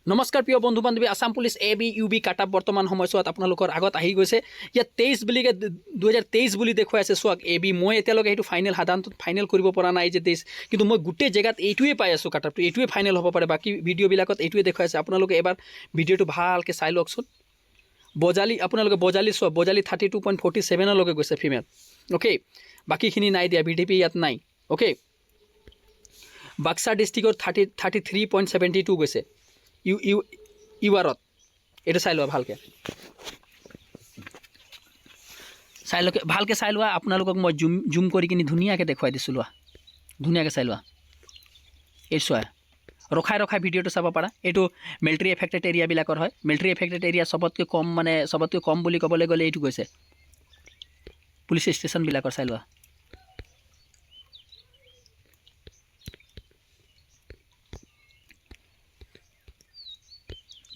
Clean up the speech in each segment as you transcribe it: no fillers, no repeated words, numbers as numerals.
নমস্কাৰ প্ৰিয় বন্ধু বান্ধৱী Assam police A B U B কাটাপ বৰ্তমান সময়ছোৱাত আপোনালোকৰ আগত আহি গৈছে ইয়াত 23 বুলিকে 2023 বুলি দেখুৱাই আছে চোৱাক এ বি মই এতিয়ালৈকে সেইটো ফাইনেল সাধাৰণতে ফাইনেল কৰিব পৰা নাই যে 23 কিন্তু মই গোটেই জেগাত এইটোৱে পাই আছোঁ কাটাপটো এইটোৱে ফাইনেল হ'ব পাৰে বাকি ভিডিঅ'বিলাকত এইটোৱে দেখুৱাই আছে আপোনালোকে এবাৰ ভিডিঅ'টো ভালকৈ চাই লওকচোন বজালি আপোনালোকে বজালি চোৱা বজালি 32.47 লৈকে গৈছে ফিমেল অ'কে বাকীখিনি নাই দিয়া ভিডিপি ইয়াত নাই অ'কে বাক্সা ডিষ্ট্ৰিক্টত 33.72 গৈছে ইউআৰত এইটো চাই লোৱা ভালকৈ চাই লোৱা আপোনালোকক মই জুম কৰি কিনি ধুনীয়াকৈ দেখুৱাই দিছোঁ লোৱা ধুনীয়াকৈ চাই লোৱা এই চোৱা ৰখাই ভিডিঅ'টো চাব পাৰা এইটো মিলিটাৰী এফেক্টেড এৰিয়াবিলাকৰ হয় মিলিটাৰী এফেক্টেড এৰিয়া চবতকৈ কম বুলি ক'বলৈ গ'লে এইটো গৈছে পুলিচ ষ্টেচনবিলাকৰ চাই লোৱা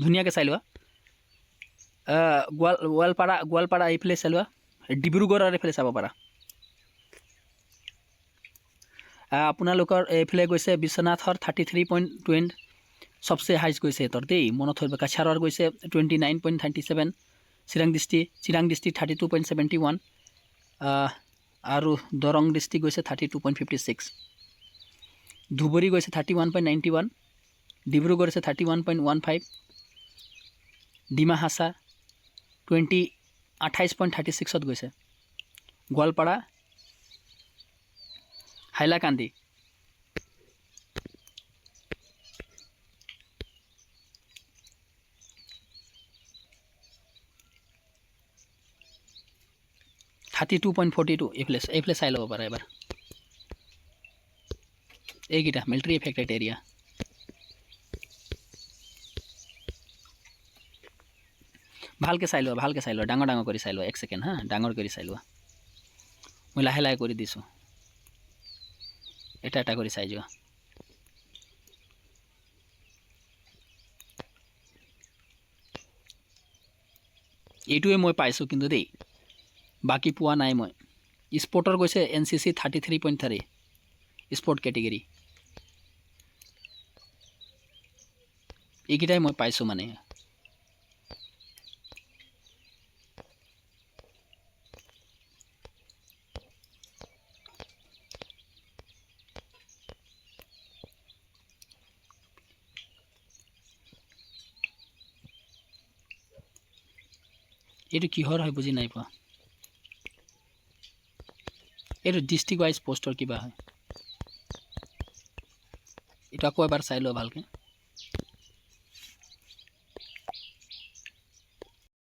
ধুনীয়াকৈ চাই লোৱা গোৱালপাৰা এইফালে চাই লোৱা ডিব্ৰুগড়ৰ এইফালে চাব পাৰা আপোনালোকৰ এইফালে গৈছে বিশ্বনাথৰ 33.20 সবচে হাইষ্ট গৈছে সিহঁতৰ দেই মনত থৈ কাছাৰৰ গৈছে 29.37 চিৰাং ডিষ্ট্ৰিক্ট 32.71 আৰু দৰং ডিষ্ট্ৰিক্ট গৈছে 32.56 ধুবুৰী গৈছে 31.91 ডিব্ৰুগড় গৈছে 31.15 ডিমা হাছাৰ 28.36 গৈছে গোৱালপাৰা হাইলাকান্দি 32.42 এইফালে চাই ল'ব পাৰে এবাৰ এইকেইটা মিলিটাৰী এফেক্টেড এৰিয়া ভালকৈ চাই লোৱা ডাঙৰ কৰি চাই লোৱা এক ছেকেণ্ড হা ডাঙৰ কৰি চাই লোৱা মই লাহে কৰি দিছোঁ এটা কৰি চাই যোৱা এইটোৱে মই পাইছোঁ কিন্তু দেই বাকী পোৱা নাই মই স্পৰ্টৰ গৈছে NCC 33.3 স্পৰ্ট কেটেগৰী এইকেইটাই মই পাইছোঁ মানে এইটো কিহৰ হয় বুজি নাই পোৱা এইটো ডিষ্ট্ৰিক্ট ৱাইজ পোষ্টৰ কিবা হয় এইটো আকৌ এবাৰ চাই লোৱা ভালকৈ